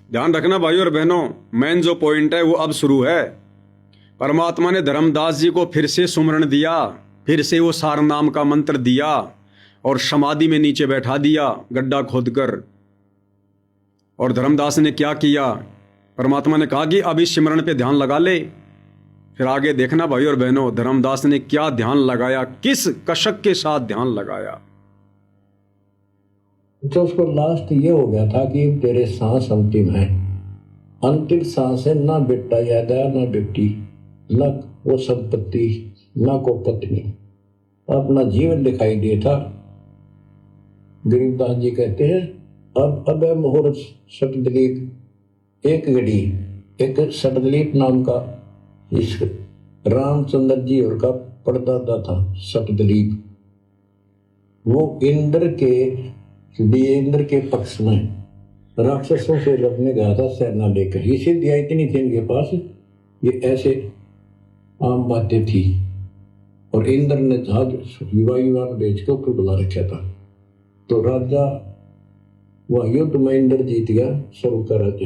ध्यान रखना भाई और बहनों, मेन जो पॉइंट है वो अब शुरू है। परमात्मा ने धर्मदास जी को फिर से सुमरण दिया, फिर से वो सार नाम का मंत्र दिया और समाधि में नीचे बैठा दिया गड्ढा खोदकर। और धर्मदास ने क्या किया? परमात्मा ने कहा कि अब इस सिमरण पे ध्यान लगा ले। फिर आगे देखना भाई और बहनों, धर्मदास ने क्या ध्यान लगाया, किस कशक के साथ ध्यान लगाया। तो उसको लास्ट ये हो गया था कि तेरे सांस अंतिम है, अंतिम सांस है, ना बेटा याद आया ना बेटी, ना वो संपत्ति, ना को पत्नी, अपना जीवन दिखाई दिया था। गरीबदास जी कहते हैं अब मुहूर्त सतदलीप एक घड़ी, एक सतदलीप नाम का इस रामचंद्र जी और का परदादा था सतदलीप। वो इंद्र के पक्ष में राक्षसों से लड़ने गया था सेना लेकर। ये सिद्धियां इतनी थी इनके पास, ये ऐसे आम बातें थी। और इंद्र ने जहाज युवा बेच के ऊपर बुला रखा था। तो राजा वह युद्ध में इंद्र जीत गया सबका राज्य।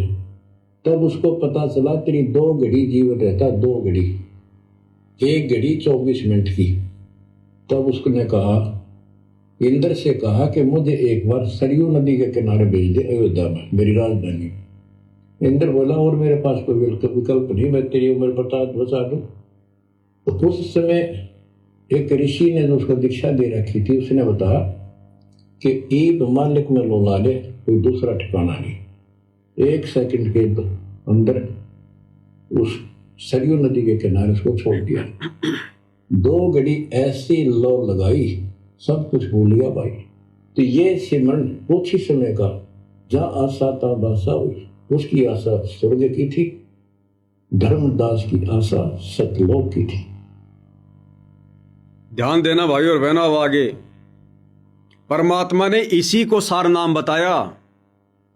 तब उसको पता चला तेरी 2 घड़ी जीवन रहता, 2 घड़ी, 1 घड़ी 24 मिनट की। तब उसने कहा, इंद्र से कहा कि मुझे एक बार सरयू नदी के किनारे भेज दे अयोध्या में, मेरी राजधानी। इंद्र बोला और मेरे पास कोई विकल्प नहीं, मैं तेरी उम्र बता दूं। तो उस समय एक ऋषि ने जो उसको दीक्षा दे रखी थी, उसने बताया कि ईद मालिक में लोला ले, कोई दूसरा ठिकाना नहीं। 1 सेकंड के अंदर उस सरयू नदी के किनारे उसको छोड़ दिया। 2 घड़ी ऐसी लो लगाई, सब कुछ भूल गया भाई। तो ये सिमरन कुछ ही समय का, जहाँ आशा था बासा हुई। उसकी आशा स्वर्ग की थी, धर्मदास की आशा सतलोक की थी। ध्यान देना भाई और बहनों, अब आगे परमात्मा ने इसी को सार नाम बताया,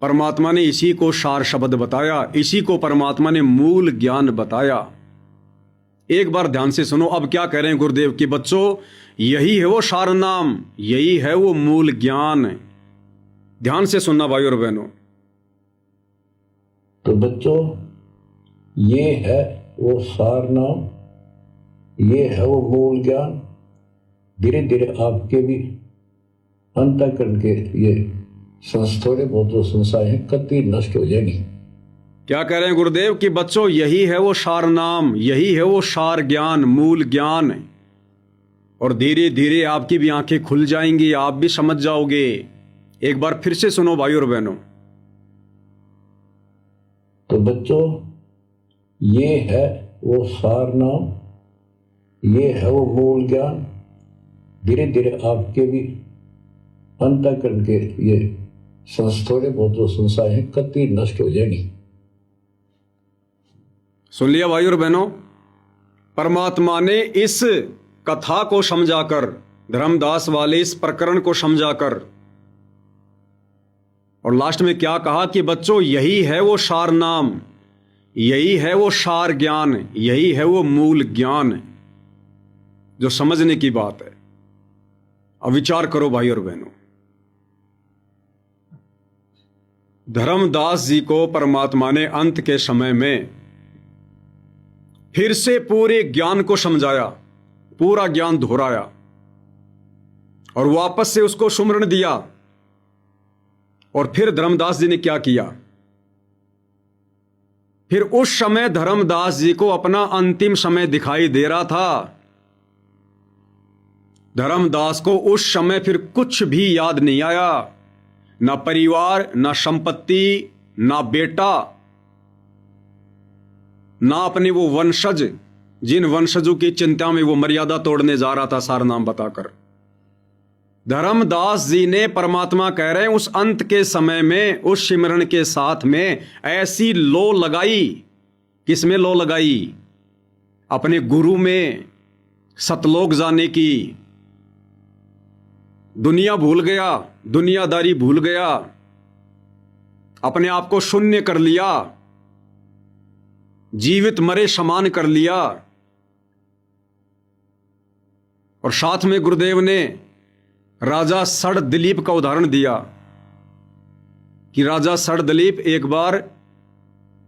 परमात्मा ने इसी को सार शब्द बताया, इसी को परमात्मा ने मूल ज्ञान बताया। एक बार ध्यान से सुनो, अब क्या कह रहे हैं गुरुदेव कि बच्चों, यही है वो सार नाम, यही है वो मूल ज्ञान। ध्यान से सुनना भाई और बहनों। तो बच्चों, ये है वो सार नाम, ये है वो मूल ज्ञान। धीरे धीरे आपके भी अंतःकरण के ये थोड़े बहुत जो संशय है कति नष्ट हो जाएगी। क्या कह रहे हैं गुरुदेव कि बच्चों, यही है वो सार नाम, यही है वो सार ज्ञान, मूल ज्ञान। और धीरे धीरे आपकी भी आंखें खुल जाएंगी, आप भी समझ जाओगे। एक बार फिर से सुनो भाई और बहनों। तो बच्चों, ये है वो सार नाम, ये है वो मूल ज्ञान। धीरे धीरे आपके भी अंतःकरण के ये थोड़े बहुत जो संशय है कति नष्ट हो जाएगी। सुन लिया भाई और बहनों, परमात्मा ने इस कथा को समझाकर, धर्मदास वाले इस प्रकरण को समझाकर, और लास्ट में क्या कहा कि बच्चों, यही है वो सार नाम, यही है वो सार ज्ञान, यही है वो मूल ज्ञान, जो समझने की बात है। अब विचार करो भाई और बहनों, धर्मदास जी को परमात्मा ने अंत के समय में फिर से पूरे ज्ञान को समझाया, पूरा ज्ञान दोहराया और वापस से उसको सुमरण दिया। और फिर धर्मदास जी ने क्या किया? फिर उस समय धर्मदास जी को अपना अंतिम समय दिखाई दे रहा था। धर्मदास को उस समय फिर कुछ भी याद नहीं आया, ना परिवार, ना संपत्ति, ना बेटा, ना अपने वो वंशज, जिन वंशजों की चिंता में वो मर्यादा तोड़ने जा रहा था सार नाम बताकर। धर्मदास जी ने, परमात्मा कह रहे हैं, उस अंत के समय में, उस सिमरण के साथ में ऐसी लो लगाई। किसमें लो लगाई? अपने गुरु में, सतलोक जाने की। दुनिया भूल गया, दुनियादारी भूल गया, अपने आप को शून्य कर लिया, जीवित मरे समान कर लिया। और साथ में गुरुदेव ने राजा सड़ दिलीप का उदाहरण दिया कि राजा सड़ दिलीप एक बार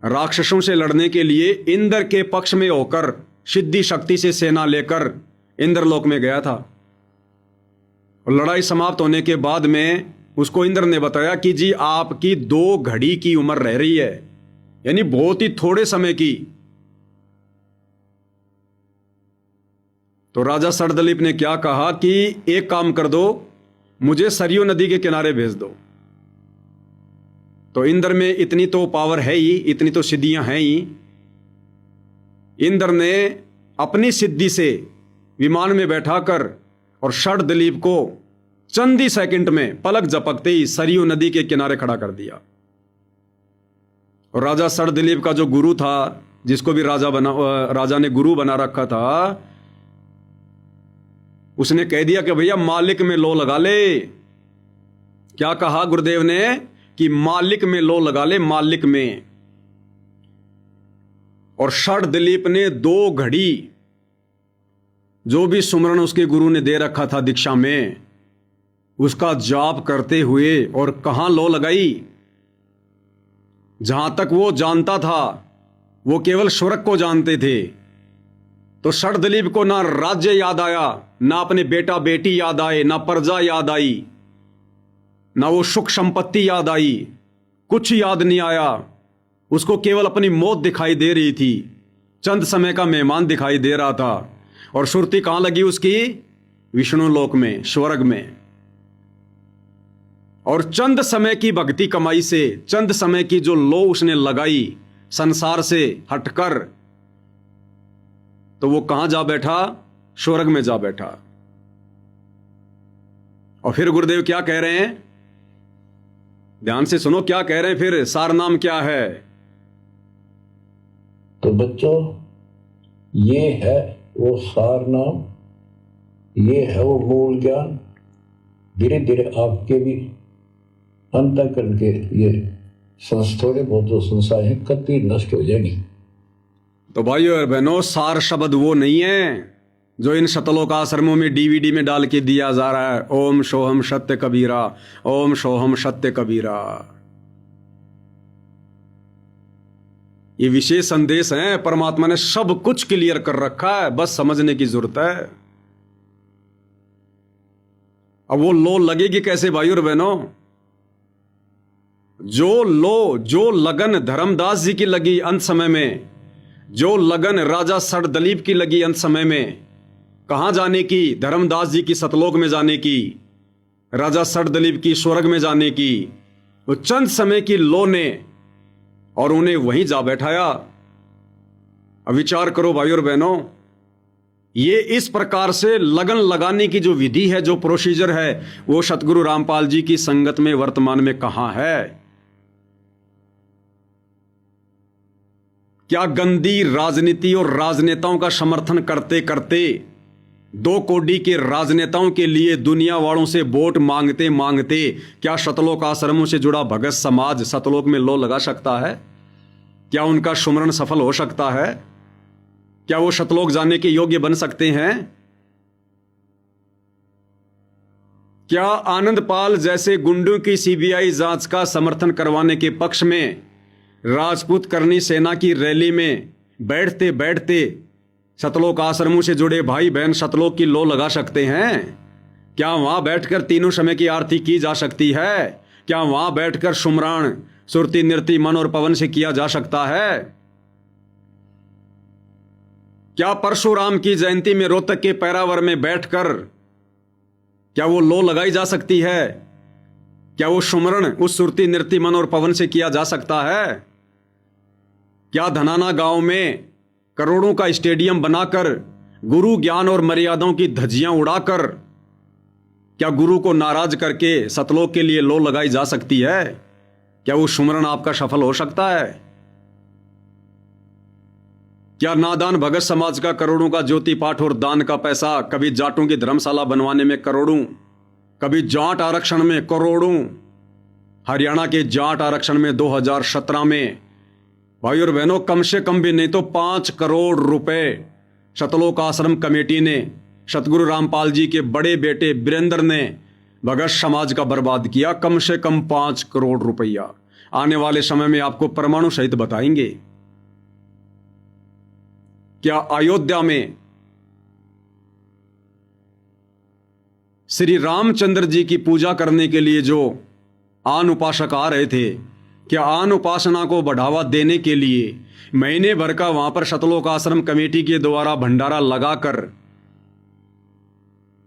राक्षसों से लड़ने के लिए इंद्र के पक्ष में होकर सिद्धि शक्ति से सेना लेकर इंद्रलोक में गया था। और लड़ाई समाप्त होने के बाद में उसको इंद्र ने बताया कि जी आपकी 2 घड़ी की उम्र रह रही है, यानी बहुत ही थोड़े समय की। तो राजा शरदलीप ने क्या कहा कि एक काम कर दो, मुझे सरयू नदी के किनारे भेज दो। तो इंद्र में इतनी तो पावर है ही, इतनी तो सिद्धियां हैं ही। इंद्र ने अपनी सिद्धि से विमान में बैठाकर और शरदलीप को चंद ही सेकंड में पलक झपकते ही सरयू नदी के किनारे खड़ा कर दिया। और राजा शरदलीप का जो गुरु था, जिसको भी राजा ने गुरु बना रखा था, उसने कह दिया कि भैया मालिक में लो लगा ले। क्या कहा गुरुदेव ने कि मालिक में लो लगा ले, मालिक में। और शरदलीप ने 2 घड़ी जो भी सुमरण उसके गुरु ने दे रखा था दीक्षा में, उसका जाप करते हुए, और कहां लो लगाई, जहां तक वो जानता था वो केवल स्वर्ग को जानते थे। तो शरदलीप को ना राज्य याद आया, ना अपने बेटा बेटी याद आए, ना प्रजा याद आई, ना वो सुख संपत्ति याद आई, कुछ याद नहीं आया। उसको केवल अपनी मौत दिखाई दे रही थी, चंद समय का मेहमान दिखाई दे रहा था। और सुरती कहां लगी उसकी? विष्णु लोक में, स्वर्ग में। और चंद समय की भक्ति कमाई से, चंद समय की जो लो उसने लगाई संसार से हटकर, तो वो कहां जा बैठा? स्वर्ग में जा बैठा। और फिर गुरुदेव क्या कह रहे हैं, ध्यान से सुनो क्या कह रहे हैं फिर। सार नाम क्या है? तो बच्चों, ये है वो सार नाम, ये है वो मूल ज्ञान। धीरे धीरे आपके भी अंतःकरण के ये थोड़े बहुत जो संशय है कति नष्ट हो जाएगी। तो भाइयों और बहनों, सार शब्द वो नहीं है जो इन शतलोक आश्रमों में डीवीडी में डाल के दिया जा रहा है। ओम सोहम सत्य कबीरा, ओम सोहम सत्य कबीरा। ये विशेष संदेश है, परमात्मा ने सब कुछ क्लियर कर रखा है, बस समझने की जरूरत है। अब वो लो लगेगी कैसे भाइयों और बहनों? जो लगन धर्मदास जी की लगी अंत समय में, जो लगन राजा शरदलीप की लगी अंत समय में, कहां जाने की? धर्मदास जी की सतलोक में जाने की, राजा शरदलीप की स्वर्ग में जाने की। वो चंद समय की लो ने और उन्हें वहीं जा बैठाया। अब विचार करो भाइयों और बहनों, ये इस प्रकार से लगन लगाने की जो विधि है, जो प्रोसीजर है, वो सतगुरु रामपाल जी की संगत में वर्तमान में कहां है? क्या गंदी राजनीति और राजनेताओं का समर्थन करते करते 2 कोड़ी के राजनेताओं के लिए दुनिया वालों से वोट मांगते मांगते क्या सतलोक आश्रमों से जुड़ा भगत समाज सतलोक में लो लगा सकता है? क्या उनका सुमरण सफल हो सकता है? क्या वो सतलोक जाने के योग्य बन सकते हैं? क्या आनंदपाल जैसे गुंडों की सीबीआई जांच का समर्थन करवाने के पक्ष में राजपूत करनी सेना की रैली में बैठते बैठते सतलोक आश्रमों से जुड़े भाई बहन सतलोक की लो लगा सकते हैं? क्या वहां बैठकर तीनों समय की आरती की जा सकती है? क्या वहां बैठकर सुमरान सुरती नृत्य मन और पवन से किया जा सकता है? क्या परशुराम की जयंती में रोहतक के पैरावर में बैठकर क्या वो लो लगाई जा सकती है? क्या वो सुमरण उस सुरती नृत्य मन और पवन से किया जा सकता है? क्या धनाना गांव में करोड़ों का स्टेडियम बनाकर गुरु ज्ञान और मर्यादाओं की धज्जियां उड़ाकर क्या गुरु को नाराज करके सतलोक के लिए लो लगाई जा सकती है? क्या वो सुमरण आपका सफल हो सकता है? क्या नादान भगत समाज का करोड़ों का ज्योति पाठ और दान का पैसा कभी जाटों की धर्मशाला बनवाने में करोड़ों, कभी जाट आरक्षण में करोड़ों, हरियाणा के जाट आरक्षण में 2017 में भाई और बहनों कम से कम भी नहीं तो 5 करोड़ रुपए सतलोक आश्रम कमेटी ने सतगुरु रामपाल जी के बड़े बेटे वीरेंद्र ने भगत समाज का बर्बाद किया। कम से कम 5 करोड़ रुपया। आने वाले समय में आपको परमाणु सहित बताएंगे। क्या अयोध्या में श्री रामचंद्र जी की पूजा करने के लिए जो आन उपासक आ रहे थे, क्या आन उपासना को बढ़ावा देने के लिए महीने भर का वहां पर सतलोक आश्रम कमेटी के द्वारा भंडारा लगाकर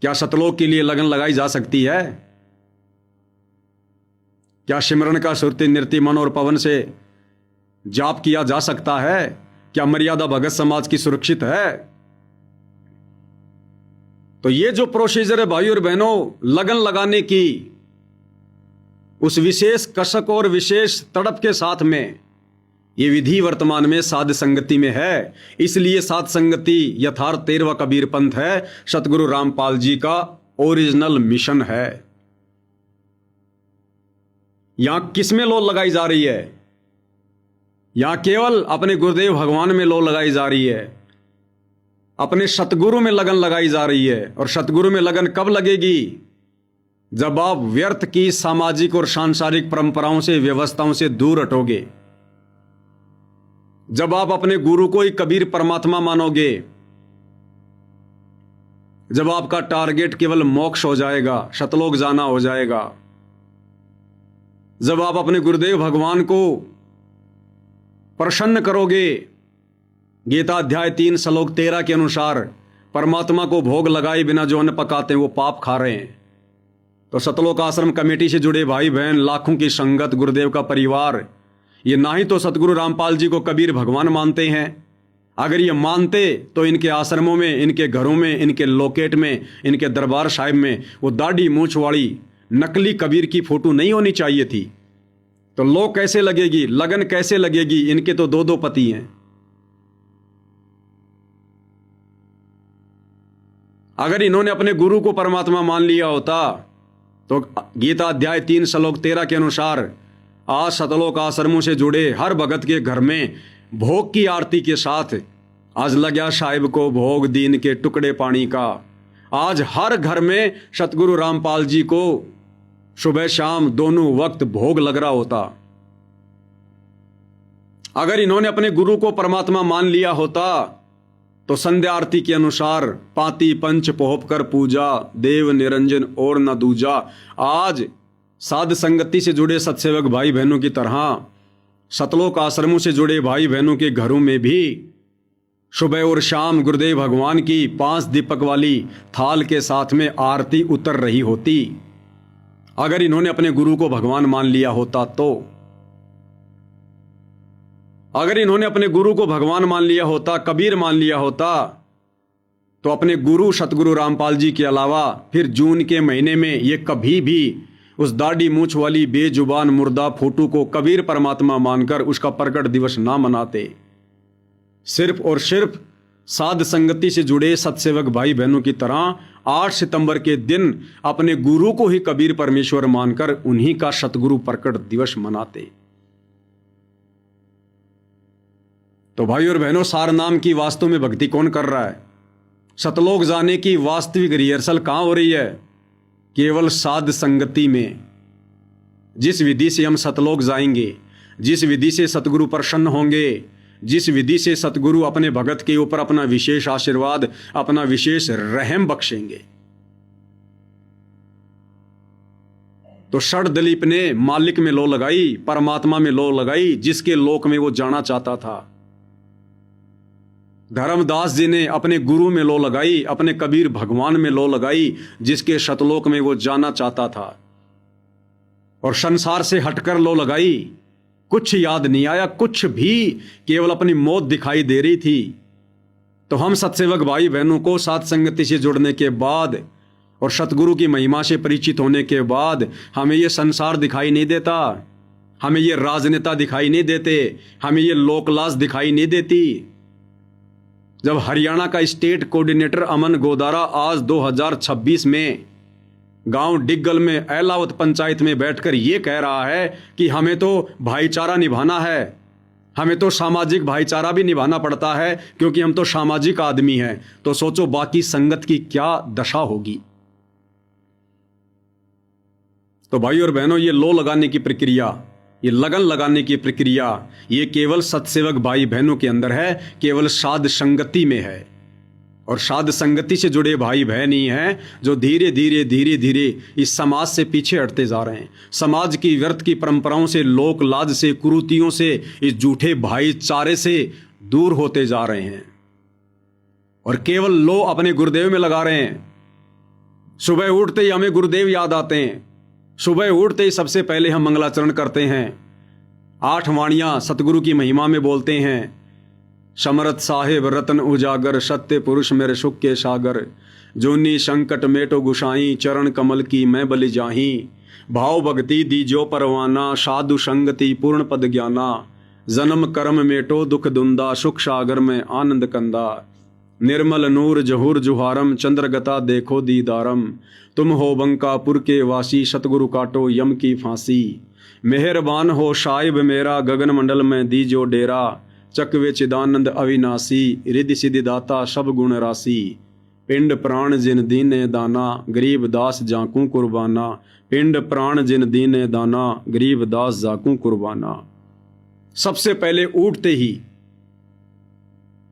क्या सतलोक के लिए लगन लगाई जा सकती है? क्या सिमरन का सुरति नृत्य मन और पवन से जाप किया जा सकता है? क्या मर्यादा भगत समाज की सुरक्षित है? तो ये जो प्रोसीजर है भाई और बहनों, लगन लगाने की, उस विशेष कसक और विशेष तड़प के साथ में ये विधि वर्तमान में साध संगति में है। इसलिए साध संगति यथार्थ 13वां कबीर पंथ है, सतगुरु रामपाल जी का ओरिजिनल मिशन है। यहां किसमें लो लगाई जा रही है? यहां केवल अपने गुरुदेव भगवान में लो लगाई जा रही है, अपने सतगुरु में लगन लगाई जा रही है। और सतगुरु में लगन कब लगेगी? जब आप व्यर्थ की सामाजिक और सांसारिक परंपराओं से, व्यवस्थाओं से दूर हटोगे, जब आप अपने गुरु को ही कबीर परमात्मा मानोगे, जब आपका टारगेट केवल मोक्ष हो जाएगा, सतलोक जाना हो जाएगा, जब आप अपने गुरुदेव भगवान को प्रसन्न करोगे, गीता अध्याय 3 श्लोक 13 के अनुसार परमात्मा को भोग लगाए बिना जो अन्न पकाते हैं वो पाप खा रहे हैं। तो सतलोक आश्रम कमेटी से जुड़े भाई बहन, लाखों की संगत, गुरुदेव का परिवार, ये ना ही तो सतगुरु रामपाल जी को कबीर भगवान मानते हैं। अगर ये मानते तो इनके आश्रमों में, इनके घरों में, इनके लोकेट में, इनके दरबार साहिब में वो दाढ़ी मूछ वाली नकली कबीर की फोटो नहीं होनी चाहिए थी। तो लो कैसे लगेगी, लगन कैसे लगेगी? इनके तो 2-2 पति हैं। अगर इन्होंने अपने गुरु को परमात्मा मान लिया होता तो गीता अध्याय 3 श्लोक 13 के अनुसार आज सतलोक आश्रमों से जुड़े हर भगत के घर में भोग की आरती के साथ आज लग्या साहिब को भोग दीन के टुकड़े पानी का, आज हर घर में सतगुरु रामपाल जी को सुबह शाम दोनों वक्त भोग लग रहा होता। अगर इन्होंने अपने गुरु को परमात्मा मान लिया होता तो संध्या आरती के अनुसार पाती पंच पोहप कर पूजा, देव निरंजन और न दूजा। आज साध संगति से जुड़े सत्सेवक भाई बहनों की तरह सतलोक आश्रमों से जुड़े भाई बहनों के घरों में भी सुबह और शाम गुरुदेव भगवान की 5 दीपक वाली थाल के साथ में आरती उतर रही होती। अगर इन्होंने अपने गुरु को भगवान मान लिया होता तो, अगर इन्होंने अपने गुरु को भगवान मान लिया होता, कबीर मान लिया होता, तो अपने गुरु सतगुरु रामपाल जी के अलावा फिर जून के महीने में ये कभी भी उस दाढ़ी मूछ वाली बेजुबान मुर्दा फोटो को कबीर परमात्मा मानकर उसका प्रकट दिवस ना मनाते। सिर्फ और सिर्फ साध संगति से जुड़े सत्सेवक भाई बहनों की तरह 8 सितंबर के दिन अपने गुरु को ही कबीर परमेश्वर मानकर उन्हीं का सतगुरु प्रकट दिवस मनाते। तो भाई और बहनों, सार नाम की वास्तव में भक्ति कौन कर रहा है? सतलोक जाने की वास्तविक रिहर्सल कहां हो रही है? केवल साध संगति में। जिस विधि से हम सतलोक जाएंगे, जिस विधि से सतगुरु प्रसन्न होंगे, जिस विधि से सतगुरु अपने भगत के ऊपर अपना विशेष आशीर्वाद, अपना विशेष रहम बख्शेंगे। तो षड दिलीप ने मालिक में लो लगाई, परमात्मा में लो लगाई, जिसके लोक में वो जाना चाहता था। धर्मदास जी ने अपने गुरु में लो लगाई, अपने कबीर भगवान में लो लगाई, जिसके सतलोक में वो जाना चाहता था। और संसार से हटकर लो लगाई, कुछ याद नहीं आया, कुछ भी, केवल अपनी मौत दिखाई दे रही थी। तो हम सत्सेवक भाई बहनों को साथ संगति से जुड़ने के बाद और सतगुरु की महिमा से परिचित होने के बाद हमें ये संसार दिखाई नहीं देता, हमें ये राजनेता दिखाई नहीं देते, हमें ये लोकलाज दिखाई नहीं देती। जब हरियाणा का स्टेट कोऑर्डिनेटर अमन गोदारा आज 2026 में गांव डिग्गल में एलावत पंचायत में बैठकर ये कह रहा है कि हमें तो भाईचारा निभाना है, हमें तो सामाजिक भाईचारा भी निभाना पड़ता है क्योंकि हम तो सामाजिक आदमी हैं, तो सोचो बाकी संगत की क्या दशा होगी। तो भाई और बहनों, ये लो लगाने की प्रक्रिया ये लगन लगाने की प्रक्रिया ये केवल सत्सेवक भाई बहनों के अंदर है, केवल साध संगति में है। और साध संगति से जुड़े भाई बहन ही हैं जो धीरे धीरे इस समाज से पीछे हटते जा रहे हैं। समाज की व्यर्थ की परंपराओं से, लोक लाज से, कुरीतियों से, इस झूठे भाईचारे से दूर होते जा रहे हैं और केवल लो अपने गुरुदेव में लगा रहे हैं। सुबह उठते ही हमें गुरुदेव याद आते हैं। सुबह उठते ही सबसे पहले हम मंगलाचरण करते हैं। 8 वाणियां सतगुरु की महिमा में बोलते हैं। समरथ साहेब रतन उजागर, सत्य पुरुष मेरे सुख के सागर, जोनी संकट मेटो गुसाई, चरण कमल की मैं बलि जाही, भाव भक्ति दीजो परवाना, साधु संगति पूर्ण पद ज्ञाना, जन्म कर्म मेटो दुख दुंदा, सुख सागर में आनंद कंदा, निर्मल नूर जहूर जुहारम, चंद्रगता देखो दीदारम, तुम हो बंकापुर के वासी, सतगुरु काटो यम की फांसी, मेहरबान हो साहिब मेरा, गगन मंडल में दीजो डेरा, चकवे चिदानंद अविनाशी, रिद्धि सिद्धि दाता सब गुण राशि, पिंड प्राण जिन दीने दाना, गरीब दास जाकू कुर्बाना, पिंड प्राण जिन दीने दाना, गरीब दास जाकू कुर्बाना। सबसे पहले उठते ही,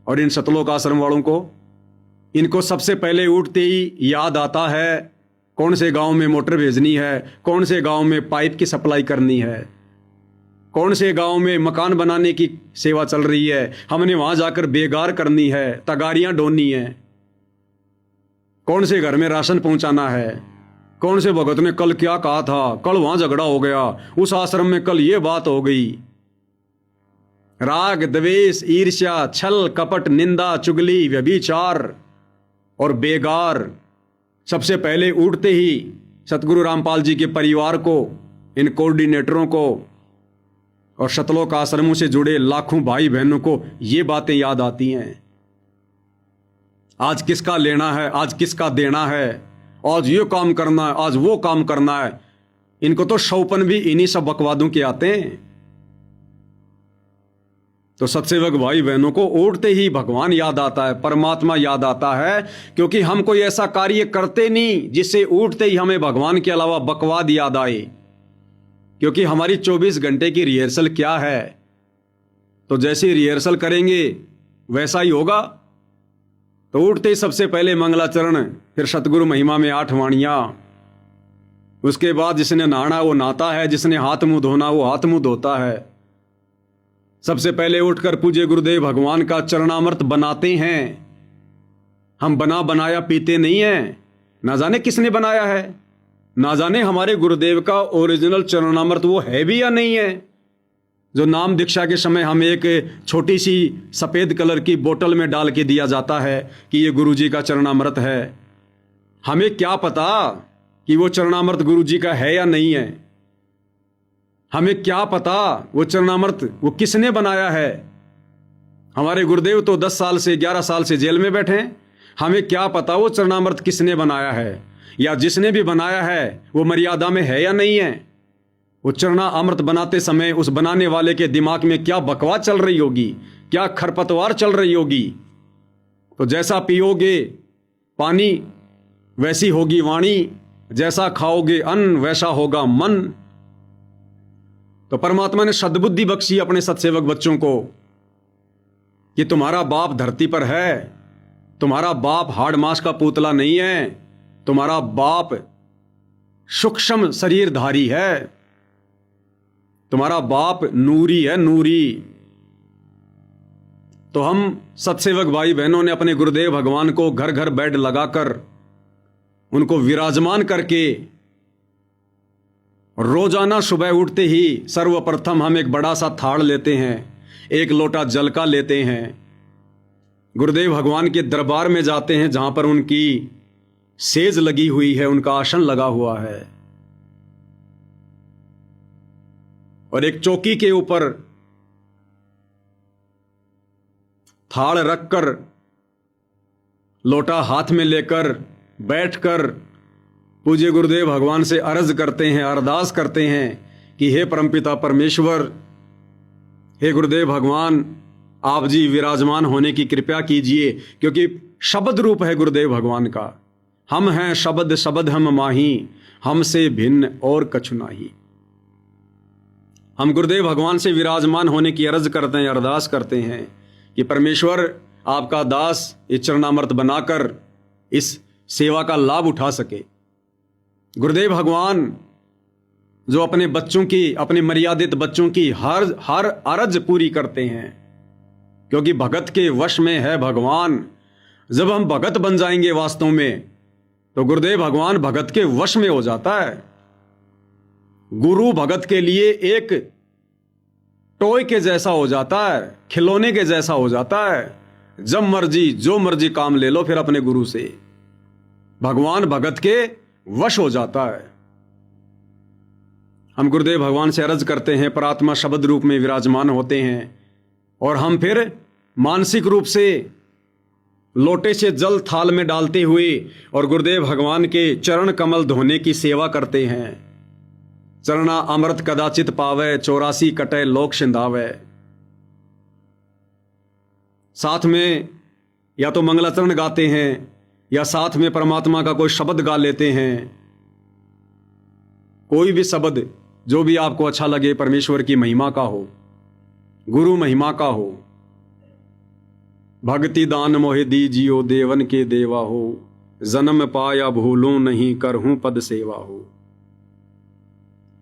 और इन सतलोक आश्रम वालों को, इनको सबसे पहले उठते ही याद आता है कौन से गांव में मोटर भेजनी है, कौन से गांव में पाइप की सप्लाई करनी है, कौन से गांव में मकान बनाने की सेवा चल रही है, हमने वहां जाकर बेगार करनी है, तगारियां ढोनी है, कौन से घर में राशन पहुंचाना है, कौन से भगत ने कल क्या कहा था, कल वहां झगड़ा हो गया, उस आश्रम में कल ये बात हो गई। राग द्वेष ईर्ष्या छल कपट निंदा चुगली व्यभिचार और बेगार। सबसे पहले उठते ही सतगुरु रामपाल जी के परिवार को, इन कोऑर्डिनेटरों को और सतलोक आश्रमों से जुड़े लाखों भाई बहनों को ये बातें याद आती हैं। आज किसका लेना है, आज किसका देना है, आज ये काम करना है, आज वो काम करना है। इनको तो शौपन भी इन्हीं सब बकवादों के आते हैं। तो सत्सेवक भाई बहनों को उठते ही भगवान याद आता है, परमात्मा याद आता है, क्योंकि हम कोई ऐसा कार्य करते नहीं जिससे उठते ही हमें भगवान के अलावा बकवाद याद आए। क्योंकि हमारी 24 घंटे की रिहर्सल क्या है, तो जैसे रिहर्सल करेंगे वैसा ही होगा। तो उठते ही सबसे पहले मंगलाचरण, फिर सतगुरु महिमा में 8 वाणियां, उसके बाद जिसने नहाना वो नहाता है, जिसने हाथ मुंह धोना वो हाथ मुंह धोता है। सबसे पहले उठकर पूज्य गुरुदेव भगवान का चरणामृत बनाते हैं। हम बना बनाया पीते नहीं हैं। ना जाने किसने बनाया है, ना जाने हमारे गुरुदेव का ओरिजिनल चरणामृत वो है भी या नहीं है, जो नाम दीक्षा के समय हमें एक छोटी सी सफ़ेद कलर की बोतल में डाल के दिया जाता है कि ये गुरुजी का चरणामृत है। हमें क्या पता कि वो चरणामृत गुरुजी का है या नहीं है। हमें क्या पता वो चरणामृत वो किसने बनाया है। हमारे गुरुदेव तो 10 साल से 11 साल से जेल में बैठे हैं। हमें क्या पता वो चरणामृत किसने बनाया है, या जिसने भी बनाया है वो मर्यादा में है या नहीं है। वो चरना अमृत बनाते समय उस बनाने वाले के दिमाग में क्या बकवास चल रही होगी, क्या खरपतवार चल रही होगी। तो जैसा पियोगे पानी वैसी होगी वाणी, जैसा खाओगे अन्न वैसा होगा मन। तो परमात्मा ने सद्बुद्धि बख्शी अपने सत्सेवक बच्चों को कि तुम्हारा बाप धरती पर है, तुम्हारा बाप हाड़ मांस का पुतला नहीं है, तुम्हारा बाप सूक्ष्म शरीरधारी है, तुम्हारा बाप नूरी है, नूरी। तो हम सत्सेवक भाई बहनों ने अपने गुरुदेव भगवान को घर घर बेड लगाकर उनको विराजमान करके रोजाना सुबह उठते ही सर्वप्रथम हम एक बड़ा सा थाड़ लेते हैं, एक लोटा जल का लेते हैं, गुरुदेव भगवान के दरबार में जाते हैं जहां पर उनकी सेज लगी हुई है, उनका आसन लगा हुआ है, और एक चौकी के ऊपर थाड़ रखकर लोटा हाथ में लेकर बैठकर पूज्य गुरुदेव भगवान से अर्ज करते हैं, अरदास करते हैं कि हे परमपिता परमेश्वर, हे गुरुदेव भगवान, आप जी विराजमान होने की कृपया कीजिए। क्योंकि शब्द रूप है गुरुदेव भगवान का। हम हैं शब्द, शब्द हम माही, हमसे भिन्न और कछु नाही। हम गुरुदेव भगवान से विराजमान होने की अर्ज करते हैं, अरदास करते हैं कि परमेश्वर आपका दास इस चरणामृत बनाकर इस सेवा का लाभ उठा सके। गुरुदेव भगवान जो अपने बच्चों की, अपने मर्यादित बच्चों की हर अर्ज पूरी करते हैं, क्योंकि भगत के वश में है भगवान। जब हम भगत बन जाएंगे वास्तव में, तो गुरुदेव भगवान भगत के वश में हो जाता है। गुरु भगत के लिए एक टॉय के जैसा हो जाता है, खिलौने के जैसा हो जाता है। जब मर्जी जो मर्जी काम ले लो फिर अपने गुरु से। भगवान भगत के वश हो जाता है। हम गुरुदेव भगवान से अर्ज करते हैं, परात्मा शब्द रूप में विराजमान होते हैं और हम फिर मानसिक रूप से लोटे से जल थाल में डालते हुए और गुरुदेव भगवान के चरण कमल धोने की सेवा करते हैं। चरणा अमृत कदाचित पावे, 84 कटे लोक सिंधावे। साथ में या तो मंगलाचरण गाते हैं या साथ में परमात्मा का कोई शब्द गा लेते हैं। कोई भी शब्द जो भी आपको अच्छा लगे, परमेश्वर की महिमा का हो, गुरु महिमा का हो। भक्ति दान मोहि दीजियो देवन के देवा हो, जन्म पाया भूलूं नहीं करहूं पद सेवा हो।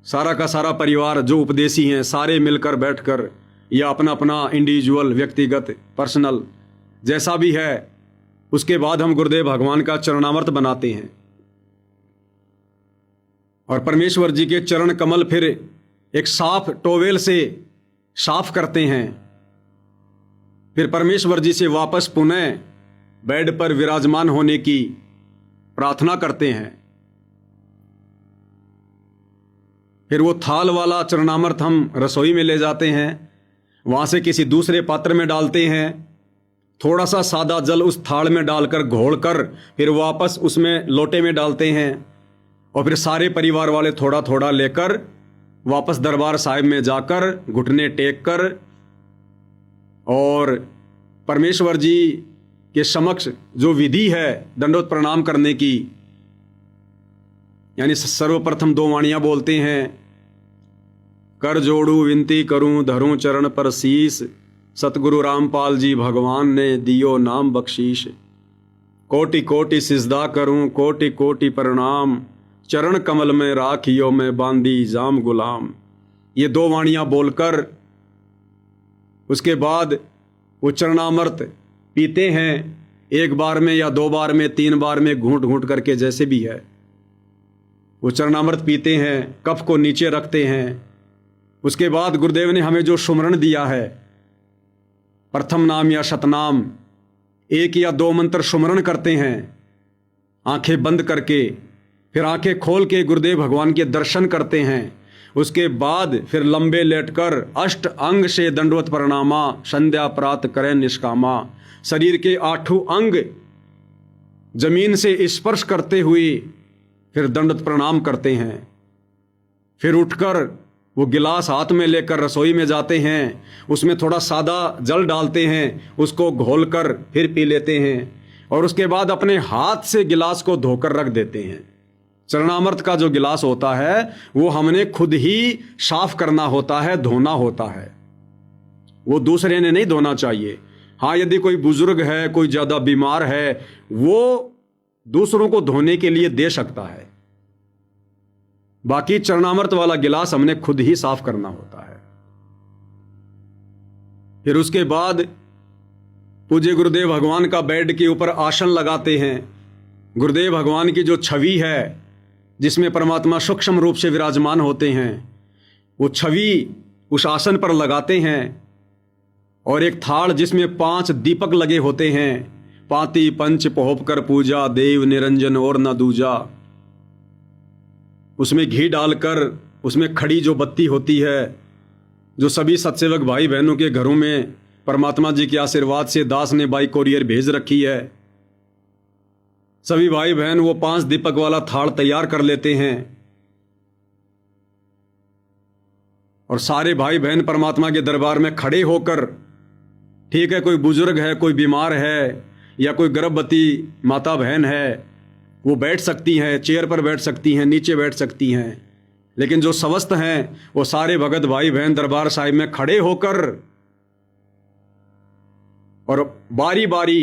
सारा का सारा परिवार जो उपदेशी हैं सारे मिलकर बैठकर या अपना अपना इंडिविजुअल, व्यक्तिगत, पर्सनल जैसा भी है, उसके बाद हम गुरुदेव भगवान का चरणामृत बनाते हैं और परमेश्वर जी के चरण कमल फिर एक साफ टोवेल से साफ करते हैं। फिर परमेश्वर जी से वापस पुनः बेड पर विराजमान होने की प्रार्थना करते हैं। फिर वो थाल वाला चरणामृत हम रसोई में ले जाते हैं, वहां से किसी दूसरे पात्र में डालते हैं। थोड़ा सा सादा जल उस थाल में डालकर घोलकर फिर वापस उसमें लोटे में डालते हैं और फिर सारे परिवार वाले थोड़ा थोड़ा लेकर वापस दरबार साहिब में जाकर घुटने टेक कर और परमेश्वर जी के समक्ष जो विधि है दंडवत प्रणाम करने की, यानी सर्वप्रथम 2 वाणियां बोलते हैं। कर जोड़ू विनती करूं धरूं चरण पर शीस, सतगुरु रामपाल जी भगवान ने दियो नाम बख्शीश। कोटि कोटि सिजदा करूं कोटि कोटि प्रणाम, चरण कमल में राखियो में बांदी जाम गुलाम। ये 2 वाणियां बोलकर उसके बाद वो चरणामृत पीते हैं, 1 बार में या 2 बार में, 3 बार में, घूंट घूंट करके जैसे भी है वो चरणामृत पीते हैं। कफ को नीचे रखते हैं। उसके बाद गुरुदेव ने हमें जो सुमरण दिया है, प्रथम नाम या शतनाम, 1 या 2 मंत्र सुमरण करते हैं आंखें बंद करके। फिर आंखें खोल के गुरुदेव भगवान के दर्शन करते हैं। उसके बाद फिर लंबे लेटकर अष्ट अंग से दंडवत प्रणामा, संध्या प्रात करें निष्कामा। शरीर के 8 अंग जमीन से स्पर्श करते हुए फिर दंडवत प्रणाम करते हैं। फिर उठकर वो गिलास हाथ में लेकर रसोई में जाते हैं, उसमें थोड़ा सादा जल डालते हैं, उसको घोलकर फिर पी लेते हैं और उसके बाद अपने हाथ से गिलास को धोकर रख देते हैं। चरणामृत का जो गिलास होता है वो हमने खुद ही साफ करना होता है, धोना होता है, वो दूसरे ने नहीं धोना चाहिए। हाँ, यदि कोई बुजुर्ग है, कोई ज्यादा बीमार है, वो दूसरों को धोने के लिए दे सकता है। बाकी चरणामृत वाला गिलास हमने खुद ही साफ करना होता है। फिर उसके बाद पूज्य गुरुदेव भगवान का बेड के ऊपर आसन लगाते हैं। गुरुदेव भगवान की जो छवि है जिसमें परमात्मा सूक्ष्म रूप से विराजमान होते हैं, वो छवि उस आसन पर लगाते हैं और एक थाल जिसमें 5 दीपक लगे होते हैं, पाती पंच पोहप कर पूजा, देव निरंजन और न दूजा। उसमें घी डालकर उसमें खड़ी जो बत्ती होती है, जो सभी सत्सेवक भाई बहनों के घरों में परमात्मा जी के आशीर्वाद से दास ने बाई कोरियर भेज रखी है, सभी भाई बहन वो 5 दीपक वाला थाल तैयार कर लेते हैं और सारे भाई बहन परमात्मा के दरबार में खड़े होकर, ठीक है कोई बुजुर्ग है, कोई बीमार है या कोई गर्भवती माता बहन है, वो बैठ सकती हैं, चेयर पर बैठ सकती हैं, नीचे बैठ सकती हैं, लेकिन जो स्वस्थ हैं वो सारे भगत भाई बहन दरबार साहिब में खड़े होकर और बारी बारी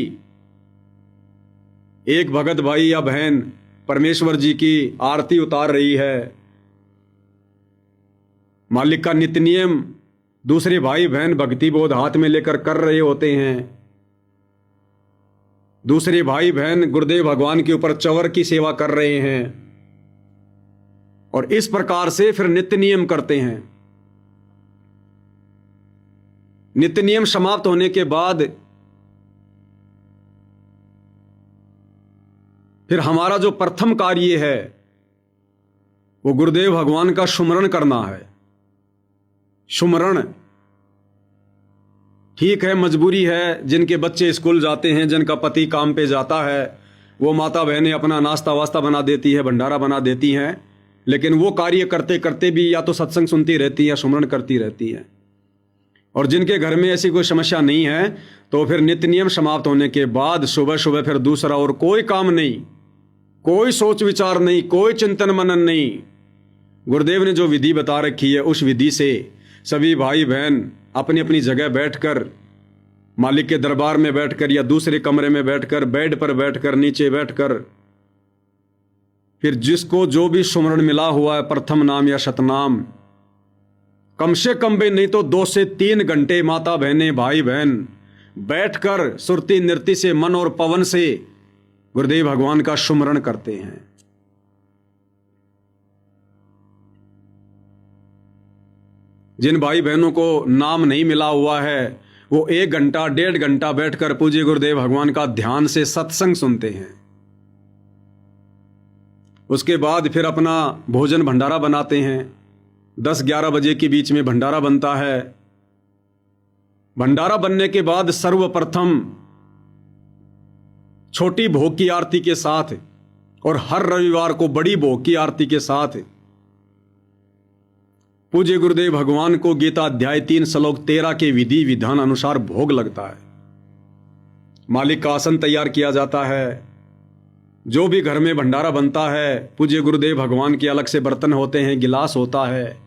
एक भगत भाई या बहन परमेश्वर जी की आरती उतार रही है, मालिक का नित्य नियम दूसरे भाई बहन भक्ति बोध हाथ में लेकर कर रहे होते हैं, दूसरे भाई बहन गुरुदेव भगवान के ऊपर चवर की सेवा कर रहे हैं, और इस प्रकार से फिर नित्य नियम करते हैं। नित्य नियम समाप्त होने के बाद फिर हमारा जो प्रथम कार्य है वो गुरुदेव भगवान का सुमरण करना है। सुमरण ठीक है, मजबूरी है, जिनके बच्चे स्कूल जाते हैं, जिनका पति काम पे जाता है, वो माता बहनें अपना नाश्ता वास्ता बना देती है, भंडारा बना देती हैं, लेकिन वो कार्य करते करते भी या तो सत्संग सुनती रहती है या सुमरण करती रहती है। और जिनके घर में ऐसी कोई समस्या नहीं है तो फिर नित्य नियम समाप्त होने के बाद सुबह सुबह फिर दूसरा और कोई काम नहीं, कोई सोच विचार नहीं, कोई चिंतन मनन नहीं। गुरुदेव ने जो विधि बता रखी है उस विधि से सभी भाई बहन अपनी अपनी जगह बैठकर, मालिक के दरबार में बैठकर या दूसरे कमरे में बैठकर, बेड पर बैठकर, नीचे बैठकर, फिर जिसको जो भी सुमरण मिला हुआ है, प्रथम नाम या शतनाम, कम से कम भी नहीं तो 2 से 3 घंटे माता बहनें भाई बहन बैठकर सुरती नृत्य से, मन और पवन से गुरुदेव भगवान का सुमरण करते हैं। जिन भाई बहनों को नाम नहीं मिला हुआ है वो 1 घंटा 1.5 घंटा बैठकर पूज्य गुरुदेव भगवान का ध्यान से सत्संग सुनते हैं। उसके बाद फिर अपना भोजन भंडारा बनाते हैं। 10-11 बजे के बीच में भंडारा बनता है। भंडारा बनने के बाद सर्वप्रथम छोटी भोग की आरती के साथ और हर रविवार को बड़ी भोग की आरती के साथ पूज्य गुरुदेव भगवान को गीता अध्याय 3 श्लोक 13 के विधि विधान अनुसार भोग लगता है। मालिक का आसन तैयार किया जाता है। जो भी घर में भंडारा बनता है पूज्य गुरुदेव भगवान के अलग से बर्तन होते हैं, गिलास होता है।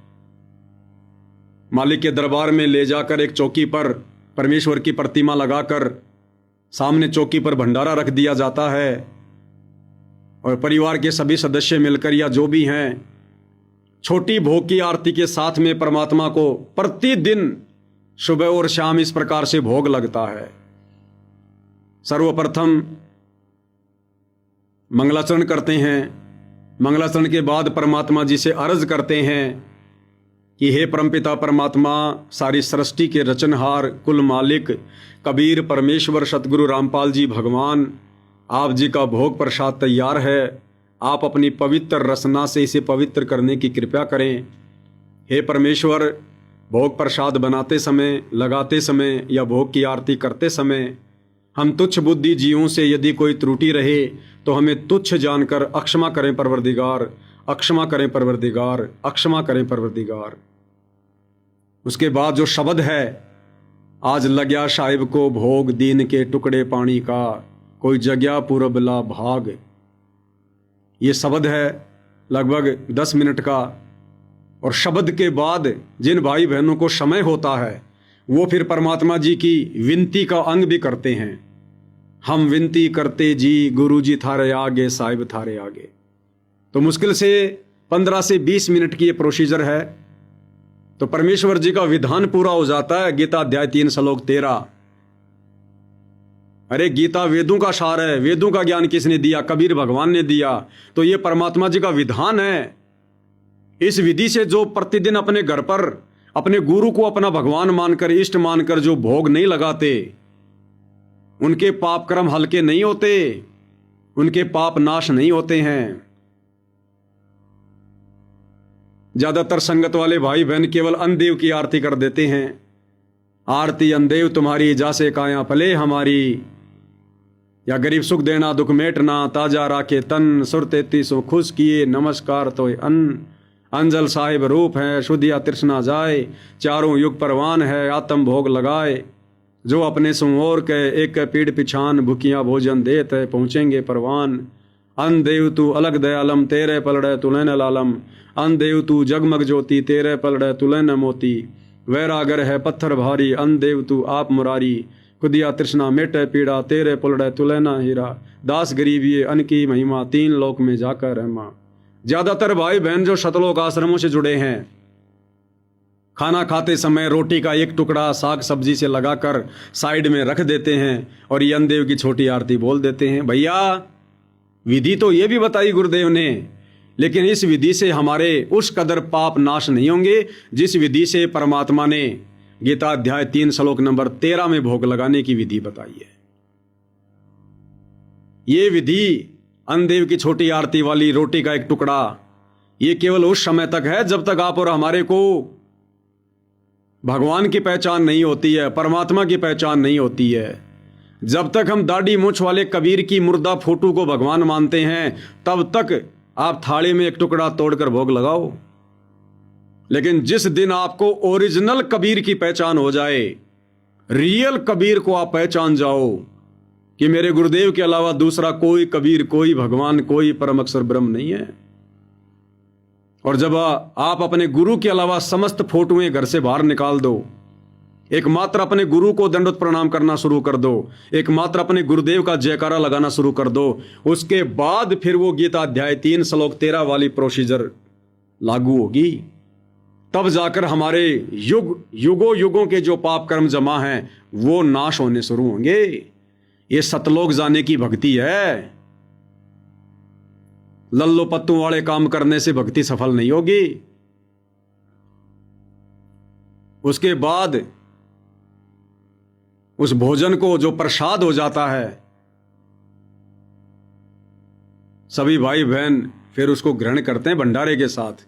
मालिक के दरबार में ले जाकर एक चौकी पर परमेश्वर की प्रतिमा लगाकर सामने चौकी पर भंडारा रख दिया जाता है और परिवार के सभी सदस्य मिलकर या जो भी हैं छोटी भोग की आरती के साथ में परमात्मा को प्रतिदिन सुबह और शाम इस प्रकार से भोग लगता है। सर्वप्रथम मंगलाचरण करते हैं। मंगलाचरण के बाद परमात्मा जी से अर्ज करते हैं कि हे परमपिता परमात्मा, सारी सृष्टि के रचनहार, कुल मालिक, कबीर परमेश्वर सतगुरु रामपाल जी भगवान, आप जी का भोग प्रसाद तैयार है। आप अपनी पवित्र रसना से इसे पवित्र करने की कृपा करें। हे परमेश्वर, भोग प्रसाद बनाते समय, लगाते समय या भोग की आरती करते समय हम तुच्छ बुद्धि जीवों से यदि कोई त्रुटि रहे तो हमें तुच्छ जानकर अक्षमा करें परवरदिगार, अक्षमा करें परवरदिगार, अक्षमा करें परवरदिगार। उसके बाद जो शब्द है, आज लगया साहिब को भोग दीन के टुकड़े पानी का, कोई जगया पूरबला भाग, ये शब्द है लगभग 10 मिनट का। और शब्द के बाद जिन भाई बहनों को समय होता है वो फिर परमात्मा जी की विनती का अंग भी करते हैं। हम विनती करते जी, गुरु जी थारे आगे, साहिब थारे आगे। तो मुश्किल से 15 से 20 मिनट की ये प्रोसीजर है तो परमेश्वर जी का विधान पूरा हो जाता है। गीता अध्याय 3 श्लोक 13। अरे गीता वेदों का सार है, वेदों का ज्ञान किसने दिया? कबीर भगवान ने दिया। तो ये परमात्मा जी का विधान है। इस विधि से जो प्रतिदिन अपने घर पर अपने गुरु को अपना भगवान मानकर, इष्ट मानकर जो भोग नहीं लगाते, उनके पाप कर्म हल्के नहीं होते, उनके पाप नाश नहीं होते हैं। ज्यादातर संगत वाले भाई बहन केवल अंधदेव की आरती कर देते हैं। आरती अंधदेव तुम्हारी, जासे काया पले हमारी, या गरीब सुख देना दुख मेटना, ताजा राखे तन, सुर 33 खुश किए, नमस्कार तो अन्न, अंजल साहिब रूप है, शुद्धिया तृष्णा जाए, चारों युग परवान है, आत्म भोग लगाए, जो अपने सुमोर के एक पीड़ पिछान, भुखिया भोजन देत है, पहुँचेंगे परवान। अन देव तू अलग दयालम तेरे पलड़े तुले न लालम, अन देव तू जगमग ज्योति तेरे पलड़े तुले न मोती, वैरागर है पत्थर भारी अन देव तू आप मुरारी, खुदिया तृष्णा मेटे पीड़ा तेरे पलड़े तुले न हीरा, दास गरीब ये अन की महिमा तीन लोक में जाकर रहमा। ज्यादातर भाई बहन जो शतलोक आश्रमों से जुड़े हैं, खाना खाते समय रोटी का एक टुकड़ा साग सब्जी से लगाकर साइड में रख देते हैं और ये अनदेव की छोटी आरती बोल देते हैं। भैया विधि तो ये भी बताई गुरुदेव ने, लेकिन इस विधि से हमारे उस कदर पाप नाश नहीं होंगे जिस विधि से परमात्मा ने गीता अध्याय 3 श्लोक नंबर 13 में भोग लगाने की विधि बताई है। ये विधि अनदेव की छोटी आरती वाली रोटी का एक टुकड़ा, ये केवल उस समय तक है जब तक आप और हमारे को भगवान की पहचान नहीं होती है, परमात्मा की पहचान नहीं होती है। जब तक हम दाढ़ी मूंछ वाले कबीर की मुर्दा फोटो को भगवान मानते हैं, तब तक आप थाली में एक टुकड़ा तोड़कर भोग लगाओ। लेकिन जिस दिन आपको ओरिजिनल कबीर की पहचान हो जाए, रियल कबीर को आप पहचान जाओ कि मेरे गुरुदेव के अलावा दूसरा कोई कबीर, कोई भगवान, कोई परम अक्षर ब्रह्म नहीं है, और जब आप अपने गुरु के अलावा समस्त फोटोएं घर से बाहर निकाल दो, एकमात्र अपने गुरु को दंडवत प्रणाम करना शुरू कर दो, एकमात्र अपने गुरुदेव का जयकारा लगाना शुरू कर दो, उसके बाद फिर वो गीता अध्याय 3 श्लोक 13 वाली प्रोसीजर लागू होगी। तब जाकर हमारे युगों युगों के जो पाप कर्म जमा हैं वो नाश होने शुरू होंगे। ये सतलोक जाने की भक्ति है। लल्लो पत्तों वाले काम करने से भक्ति सफल नहीं होगी। उसके बाद उस भोजन को जो प्रसाद हो जाता है, सभी भाई बहन फिर उसको ग्रहण करते हैं भंडारे के साथ।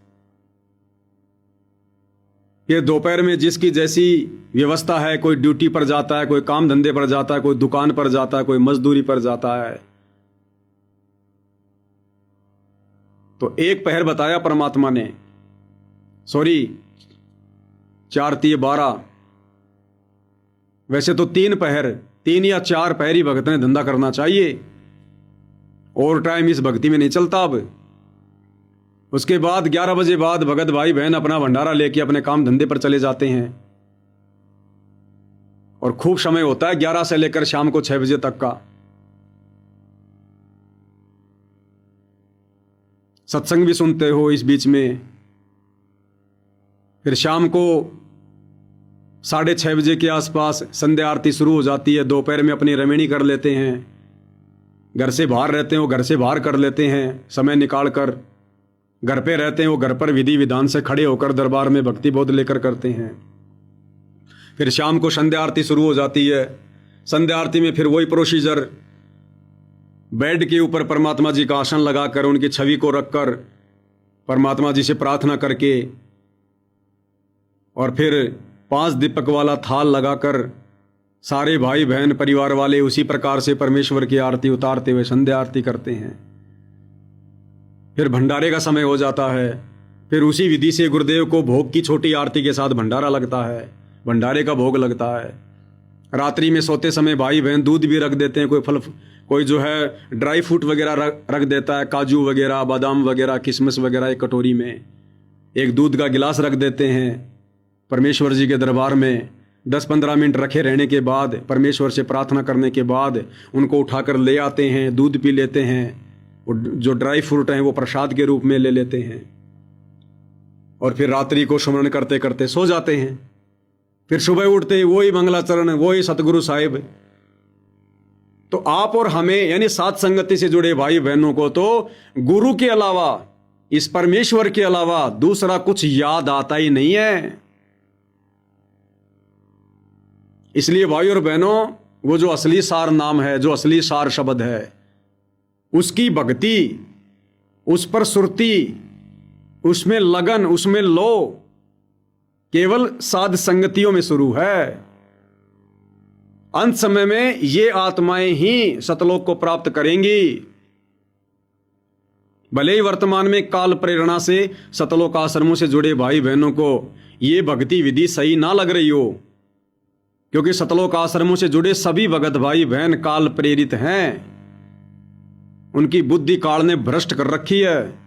ये दोपहर में जिसकी जैसी व्यवस्था है, कोई ड्यूटी पर जाता है, कोई काम धंधे पर जाता है, कोई दुकान पर जाता है, कोई मजदूरी पर जाता है, तो एक पहर बताया परमात्मा ने, सॉरी 4 3 12, वैसे तो 3 पहर, 3 या 4 पहर ही भगत ने धंधा करना चाहिए, और टाइम इस भक्ति में नहीं चलता। अब उसके बाद 11 बजे बाद भगत भाई बहन अपना भंडारा लेके अपने काम धंधे पर चले जाते हैं, और खूब समय होता है 11 से लेकर शाम को 6 बजे तक का। सत्संग भी सुनते हो इस बीच में। फिर शाम को 6:30 बजे के आसपास संध्या आरती शुरू हो जाती है। दोपहर में अपनी रमेणी कर लेते हैं, घर से बाहर रहते हैं वो घर से बाहर कर लेते हैं, समय निकाल कर। घर पे रहते हैं वो घर पर विधि विधान से खड़े होकर दरबार में भक्ति बोध लेकर करते हैं। फिर शाम को संध्या आरती शुरू हो जाती है। संध्या आरती में फिर वही प्रोसीजर, बेड के ऊपर परमात्मा जी का आसन लगाकर उनकी छवि को रखकर परमात्मा जी से प्रार्थना करके, और फिर 5 दीपक वाला थाल लगाकर सारे भाई बहन परिवार वाले उसी प्रकार से परमेश्वर की आरती उतारते हुए संध्या आरती करते हैं। फिर भंडारे का समय हो जाता है। फिर उसी विधि से गुरुदेव को भोग की छोटी आरती के साथ भंडारा लगता है, भंडारे का भोग लगता है। रात्रि में सोते समय भाई बहन दूध भी रख देते हैं, कोई फल, कोई जो है ड्राई फ्रूट वगैरह रख देता है, काजू वगैरह, बादाम वगैरह, किशमिश वगैरह एक कटोरी में, एक दूध का गिलास रख देते हैं। परमेश्वर जी के दरबार में 10-15 मिनट रखे रहने के बाद, परमेश्वर से प्रार्थना करने के बाद उनको उठाकर ले आते हैं, दूध पी लेते हैं, जो ड्राई फ्रूट हैं वो प्रसाद के रूप में ले लेते हैं, और फिर रात्रि को स्मरण करते करते सो जाते हैं। फिर सुबह उठते वही मंगलाचरण, वही सतगुरु साहिब। तो आप और हमें यानी साथ संगति से जुड़े भाई बहनों को तो गुरु के अलावा, इस परमेश्वर के अलावा दूसरा कुछ याद आता ही नहीं है। इसलिए भाई और बहनों, वो जो असली सार नाम है, जो असली सार शब्द है, उसकी भक्ति, उस पर सुरती, उसमें लगन, उसमें लो केवल साध संगतियों में शुरू है। अंत समय में ये आत्माएं ही सतलोक को प्राप्त करेंगी। भले ही वर्तमान में काल प्रेरणा से सतलोक आश्रमों से जुड़े भाई बहनों को ये भक्ति विधि सही ना लग रही हो, क्योंकि सतलोक आश्रमों से जुड़े सभी भगत भाई बहन काल प्रेरित हैं। उनकी बुद्धि काल ने भ्रष्ट कर रखी है।